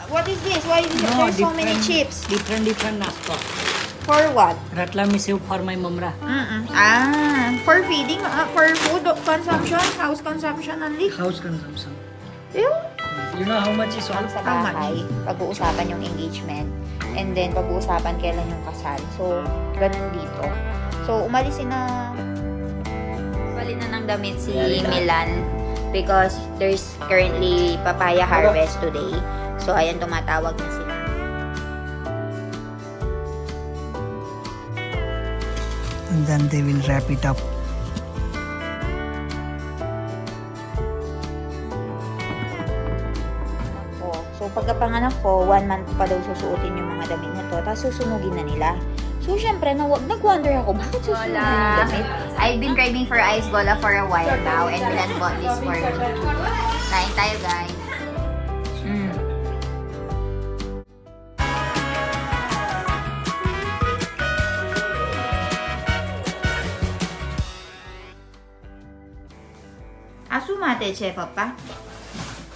What is this? Why is there so many chips? Different nasto. For what? Ratla misiw for my mamra. For feeding, for food consumption, house consumption only. House consumption. Ew. You know how much is all? Sa bahay, pag-uusapan yung engagement, and then pag-uusapan kailan yung kasal. So, ganun dito. So, umalis na ng damit si Milan because there's currently papaya harvest today. So, ayan, tumatawag na sila. And then they will wrap it up. So, pagkapanganak ko, 1 month pa daw susuotin yung mga damit na to, tapos susunugin na nila. So, syempre, nag-wonder ako, bakit susunugin yung damit? I've been craving for ice gola for a while now, and Milan bought this for me. Kain tayo, guys. Asumate, che, papa.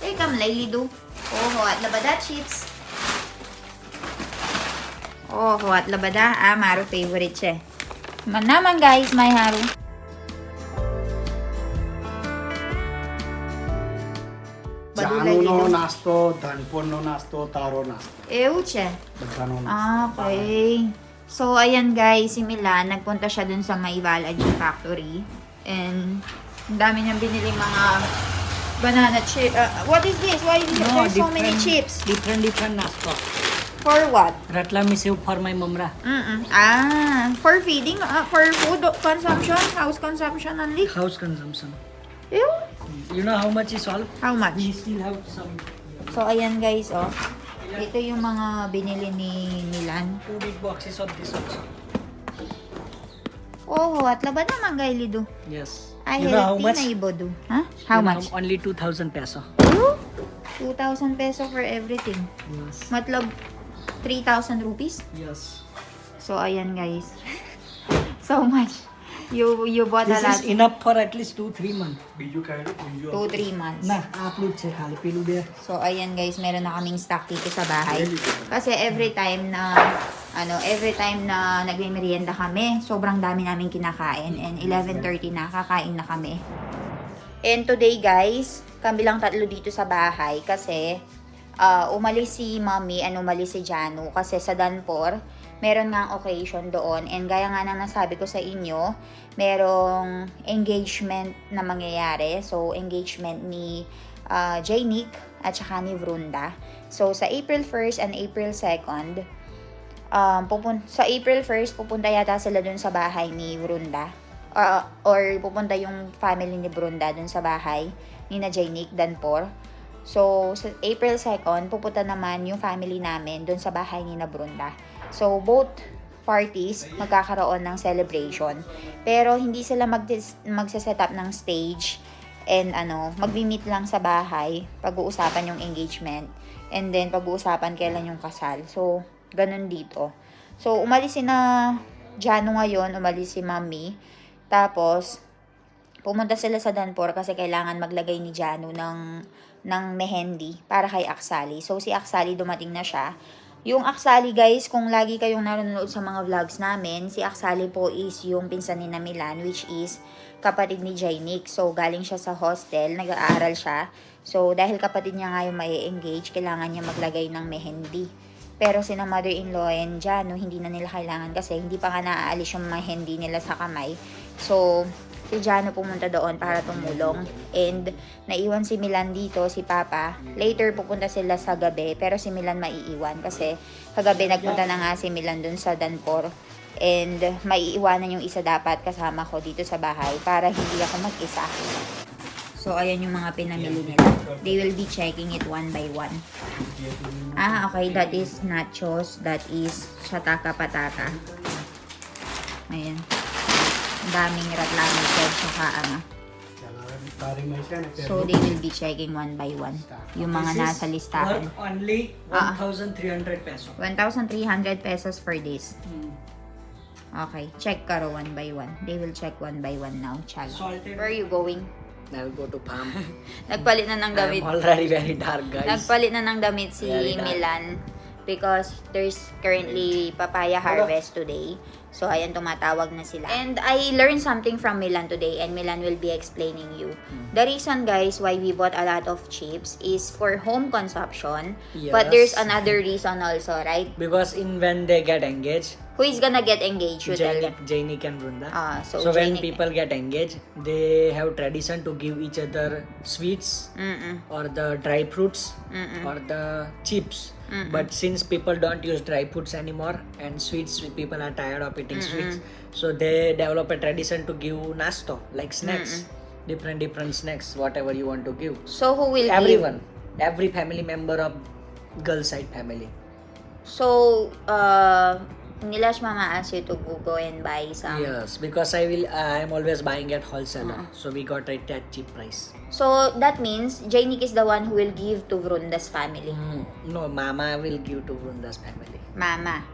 Tekam, laylido. Oh, at labada chips. Oh, at labada. Maru favorite siya. Man naman guys, may haru. Janu no nasto, danpon no nasto, taro nasto. Siya. Bagano nasto. Okay. So, ayan guys, si Milan, nagpunta siya dun sa Maybalaji Factory. And, ang dami niyang binili mga banana chip. What is this? Why is there so many chips? Different nasto. For what? Ratla misiw for my mamra. For feeding, for food consumption, house consumption only. House consumption. Ew. You know how much is all? How much? We still have some. So, ayan guys, oh. Ito yung mga binili ni Milan. 2 big boxes of this also. Oh, at laban naman guys, Lido. Yes. Ay, You know how healthy much? na ibodo. Huh? How You know, much? only 2,000 peso. 2,000 peso for everything. Yes. Matlog, 3,000 rupees. Yes. So, ayan guys. So much. You bought This a lot. is enough for at least 2-3 months. 2-3 months. Na, upload siya. Halipilu there. So, ayan guys, meron na kaming stock dito sa bahay. Kasi every time na nagme-merienda kami, sobrang dami namin kinakain. And 11:30 na, kakain na kami. And today guys, kami lang tatlo dito sa bahay kasi umalis si Mommy and umalis si Janu kasi sa Danpor, meron nga occasion doon. And gaya nga na nasabi ko sa inyo, merong engagement na mangyayari. So, engagement ni Janick at saka ni Vrunda. So, sa April 1st and April 2nd, sa April 1st, pupunta yata sila dun sa bahay ni Vrunda. Or pupunta yung family ni Vrunda dun sa bahay ni na Janick, Danpor. So, sa April 2nd, pupunta naman yung family namin dun sa bahay ni na Vrunda. So, both parties magkakaroon ng celebration. Pero, hindi sila magsa-set up ng stage and magmi-meet lang sa bahay, pag-uusapan yung engagement, and then pag-uusapan kailan yung kasal. So, ganun dito. So, umalis si na Janu ngayon, umalis si Mommy. Tapos, pumunta sila sa Danpor kasi kailangan maglagay ni Janu ng mehendi para kay Aksali. So, si Aksali dumating na siya. Yung Aksali guys, kung lagi kayong nanonood sa mga vlogs namin, si Aksali po is yung pinsan ni na Milan, which is kapatid ni Janick. So, galing siya sa hostel, nag-aaral siya. So, dahil kapatid niya nga yung mai-engage, kailangan niya maglagay ng mehendi. Pero sina mother-in-law and Janu, hindi na nila kailangan kasi hindi pa nga naaalis yung mehendi nila sa kamay. So, si Janu pumunta doon para tumulong. And naiwan si Milan dito, si Papa. Later pupunta sila sa gabi, pero si Milan maiiwan kasi kagabi nagpunta na nga si Milan dun sa Danpor. And maiiwanan yung isa dapat kasama ko dito sa bahay para hindi ako mag-isa. So, ayan yung mga pinamili nila. They will be checking it one by one. Okay. That is nachos. That is shataka patata. Ayan. Ang daming ratlami bread saka So, they will be checking one by one. Yung mga nasa listahan. Only 1,300 peso. 1,300 pesos for this. Okay. Check karo one by one. They will check one by one now. Chalo. Salted. Where are you going? I'll go to farm. Nagpalit na ng damit. I'm already very dark, guys. Nagpalit na ng damit si Very dark. Milan because there's currently papaya harvest today. So, ayan, tumatawag na sila. And I learned something from Milan today and Milan will be explaining you. The reason, guys, why we bought a lot of chips is for home consumption. But there's Yes. another reason also, right? Because when they get engaged, Who is gonna get engaged? You tell them. Jainik and Brunda. So when Jainik- people get engaged, they have tradition to give each other sweets Mm-mm. or the dry fruits Mm-mm. or the chips. Mm-mm. But since people don't use dry fruits anymore and sweets, people are tired of eating sweets, so they develop a tradition to give nasto, like snacks, different snacks, whatever you want to give. So, who will give? Everyone, every family member of girl side family. So, Nilash Mama asked you to go and buy some. Yes, because I'm always buying at wholesaler, so we got it at cheap price. So, that means Jainik is the one who will give to Vrunda's family. No, Mama will give to Vrunda's family. Mama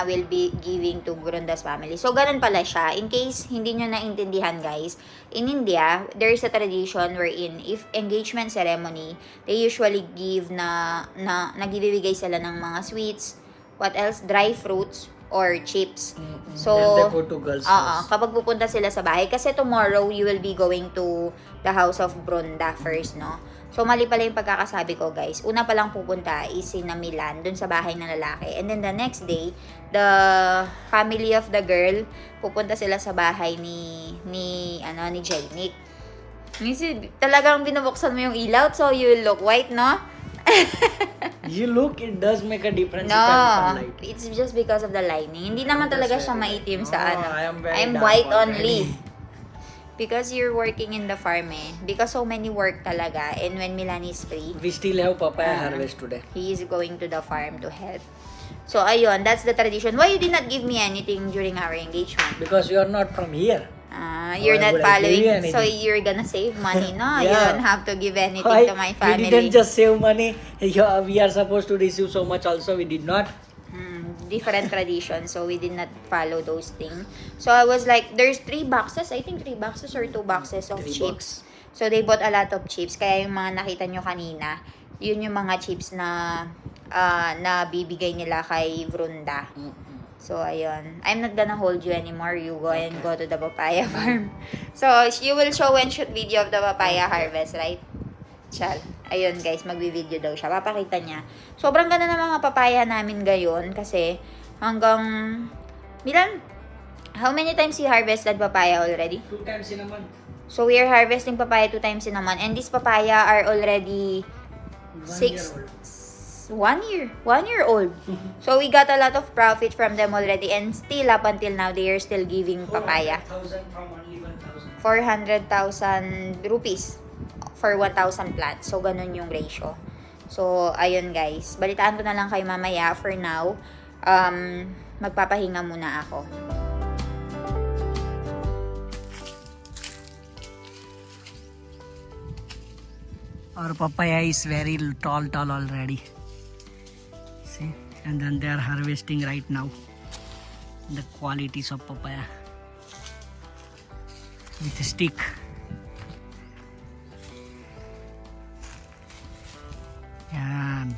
will be giving to Vrunda's family. So, ganun pala siya. In case hindi nyo naintindihan, guys, in India, there is a tradition wherein if engagement ceremony, they usually give nagbibigay sila ng mga sweets, what else? Dry fruits, or chips. So, Then they go to girls' house. kapag pupunta sila sa bahay, kasi tomorrow, you will be going to the house of Brunda first, no? So, mali pala yung pagkakasabi ko, guys. Una palang pupunta is si na Milan, dun sa bahay ng lalaki. And then the next day, the family of the girl, pupunta sila sa bahay ni Jainik. Talagang binubuksan mo yung ilaw, so you will look white, no? You look, it does make a difference if No, I'm light. it's just because of the lining. Hindi naman talaga siya maitim sa No, ano. I am very I'm dark white already. only. Because you're working in the farm eh. Because so many work talaga. And when Milan is free, We still have papaya harvest today. he is going to the farm to help. So, ayun, that's the tradition. Why you did not give me anything during our engagement? Because you are not from here. You're Why not would I give you following, so anything? you're gonna save money, no? You Yeah. don't have to give anything Why? to my We family. didn't just save money. We are supposed to receive so much also. We did not. Different traditions, so we did not follow those things. So I was like, there's 3 boxes, I think 3 boxes or 2 boxes of 3 chips. So they bought a lot of chips, kaya yung mga nakita nyo kanina, yun yung mga chips na na bibigay nila kay Vrunda. So ayun, I'm not gonna hold you anymore. You go and go to the papaya farm. So you will show and shoot video of the papaya harvest, right? Chal. Ayun guys, magbi-video daw siya. Papakita niya. Sobrang ganda ng mga papaya namin ngayon kasi hanggang Milan, how many times you harvested papaya already? 2 times in a month. So we are harvesting papaya 2 times in a month and these papaya are already 1 year old. So we got a lot of profit from them already and still up until now they are still giving papaya. 400,000 from only 1,000. 400,000 rupees for 1,000 plants. So, ganun yung ratio. So, ayun guys. Balitaan ko na lang kayo mamaya. For now, magpapahinga muna ako. Our papaya is very tall already. See? And then they are harvesting right now. The qualities of papaya. With a stick. Yan.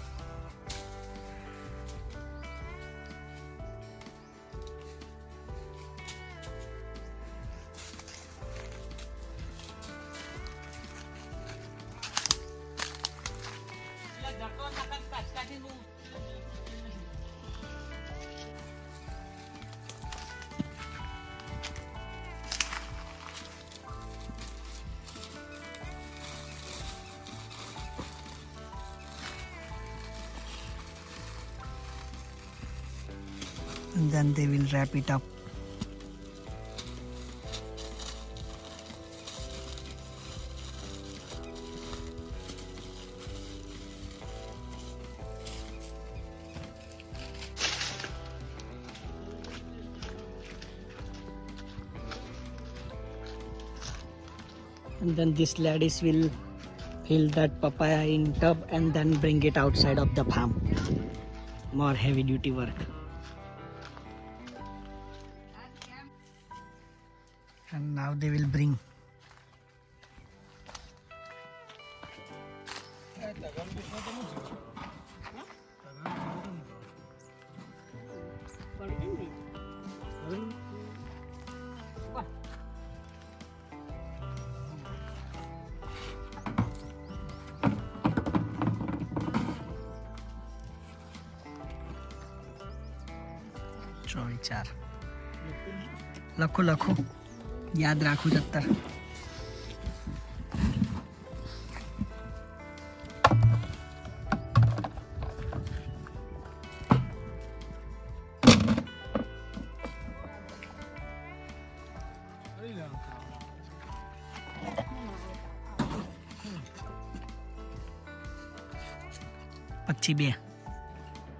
And then they will wrap it up. And then this ladies will fill that papaya in tub and then bring it outside of the farm. More heavy duty work. And now they will bring विचार लखो लखो याद राखो जब तक पच्ची बे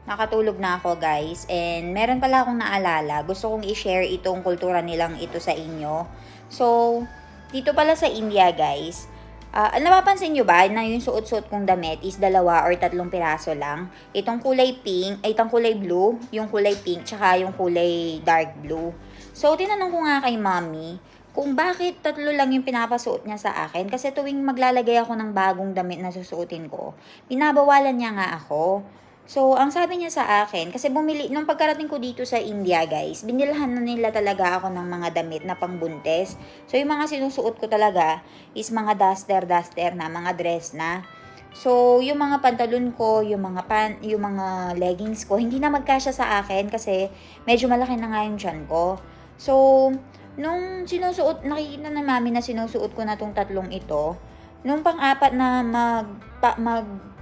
Nakatulog na ako guys, and meron pala akong naalala. Gusto kong i-share itong kultura nilang ito sa inyo. So, dito pala sa India guys, napapansin nyo ba na yung suot-suot kong damit is 2 or 3 piraso lang? Itong kulay pink, ay itong kulay blue, yung kulay pink, tsaka yung kulay dark blue. So, tinanong ko nga kay mommy, kung bakit 3 lang yung pinapasuot niya sa akin. Kasi tuwing maglalagay ako ng bagong damit na susuotin ko, pinabawalan niya nga ako. So, ang sabi niya sa akin, kasi nung pagkarating ko dito sa India, guys, binilhan na nila talaga ako ng mga damit na pangbuntes. So, yung mga sinusuot ko talaga is mga duster na, mga dress na. So, yung mga pantalon ko, yung mga leggings ko, hindi na magkasya sa akin kasi medyo malaki na nga yung tiyan ko. So, nung nakikita na mami na sinusuot ko na tong 3 ito, nung pang-apat na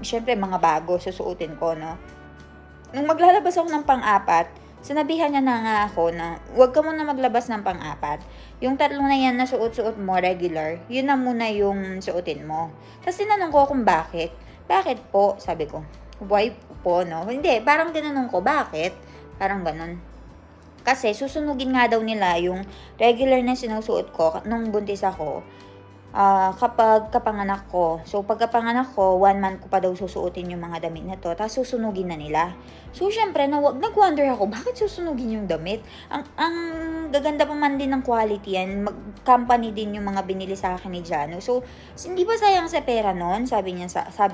syempre mga bago susuotin ko, no? Nung maglalabas ako ng pang-apat, sinabihan niya na nga ako na huwag ka muna maglabas ng pang-apat. Yung 3 na yan na suot-suot mo regular, yun na muna yung suotin mo. Tapos tinanong ko kung bakit. Bakit po? Sabi ko. Why po, no? Hindi, parang tinanong ko, bakit? Parang ganun. Kasi susunugin nga daw nila yung regular na sinusuot ko nung buntis ako. Kapag kapanganak ko. So, pagkapanganak ko, 1 month ko pa daw susuotin yung mga damit na to, tapos susunugin na nila. So, syempre, nag-wonder ako, bakit susunugin yung damit? Ang gaganda pa man din ng quality yan, company din yung mga binili sa akin ni Jano. So, hindi ba sayang sa pera nun? Sabi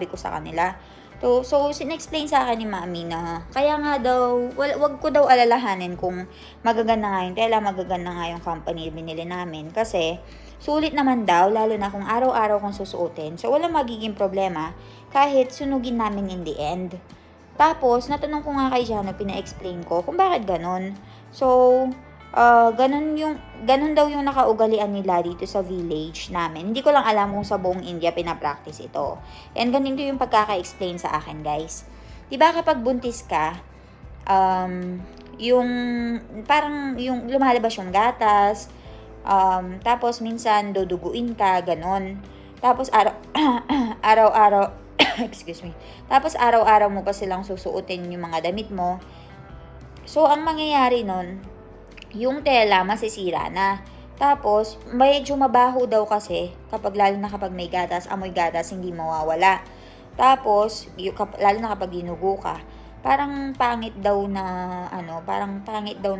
ko sa kanila. So, sin-explain sa akin ni mami na kaya nga daw, wag ko daw alalahanin kung magaganda nga yung tela, magaganda nga yung company binili namin. Kasi, sulit naman daw, lalo na kung araw-araw kong susuotin. So, walang magiging problema kahit sunugin namin in the end. Tapos, natanong ko nga kay Jano, pina-explain ko kung bakit ganun. So, ganun daw yung nakaugalian nila dito sa village namin. Hindi ko lang alam kung sa buong India pinapractice ito. And ganito yung pagkaka-explain sa akin, guys. Diba kapag buntis ka, parang yung lumalabas yung gatas, tapos minsan duduguin ka, ganon. Tapos araw-araw, excuse me. Tapos araw-araw mo pa silang susuotin yung mga damit mo. So, ang mangyayari nun, yung tela masisira na. Tapos, medyo mabaho daw kasi, lalo na kapag may gatas, amoy gatas, hindi mawawala. Tapos, lalo na kapag dinugo ka, parang pangit daw na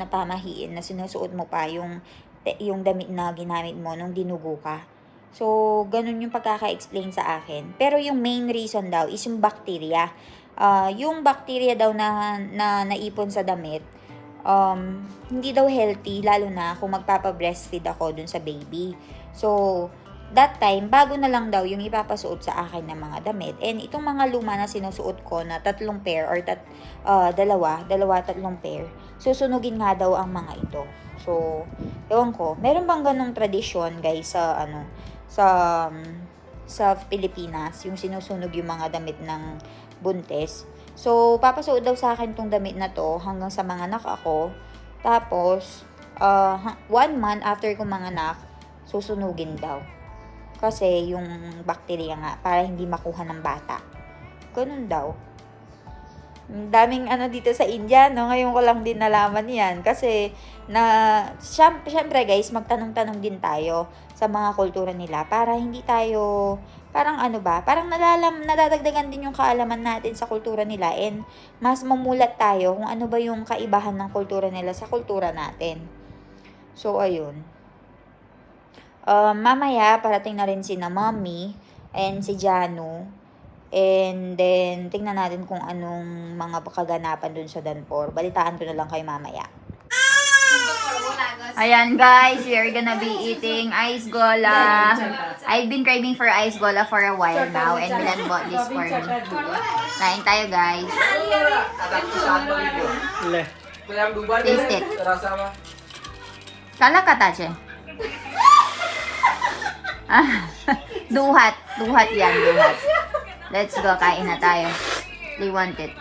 pamahiin na sinusuot mo pa yung damit na ginamit mo nung dinugo ka. So, ganun yung pagkaka-explain sa akin. Pero yung main reason daw is yung bacteria. Yung bacteria daw na naipon sa damit, hindi daw healthy, lalo na kung magpapa-breastfeed ako dun sa baby. So, that time, bago na lang daw yung ipapasuot sa akin ng mga damit. And itong mga luma na sinusuot ko na 3 pair or 3 pair, susunugin nga daw ang mga ito. So, ewan ko, meron bang ganong tradisyon, guys, sa Pilipinas, yung sinusunog yung mga damit ng buntes? So, papasuot daw sa akin tong damit na to hanggang sa manganak ako. Tapos, 1 month after ko manganak, susunugin daw. Kasi yung bacteria nga, para hindi makuha ng bata. Ganun daw. Daming dito sa India, no? Ngayon ko lang din nalaman yan. Kasi, syempre guys, magtanong-tanong din tayo sa mga kultura nila para hindi tayo, parang nadadagdagan din yung kaalaman natin sa kultura nila, and mas mamulat tayo kung ano ba yung kaibahan ng kultura nila sa kultura natin. So, ayun. Mamaya, parating na rin si na mommy and si Janu. And then, tingnan natin kung anong mga kaganapan dun sa Danpor. Balitaan ko na lang kayo mamaya. Ayan guys, we are gonna be eating ice gola. I've been craving for ice gola for a while now and Milan bought this for me. Kain tayo guys. ले Taste it. Kala katache. Duhat. Duhat yan, duhat. Let's go, kain na tayo. They want it.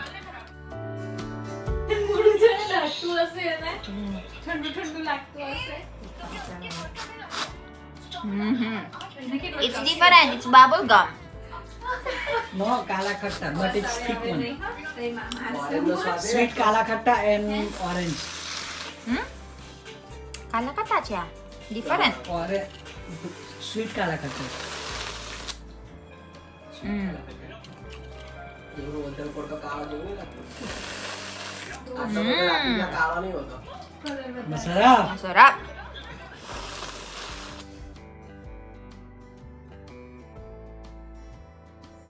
It's different. It's bubble gum. no kala khatta but it's thick one sweet kala khatta and orange Kala katache. Different. or sweet kala khatta masarap Masarap.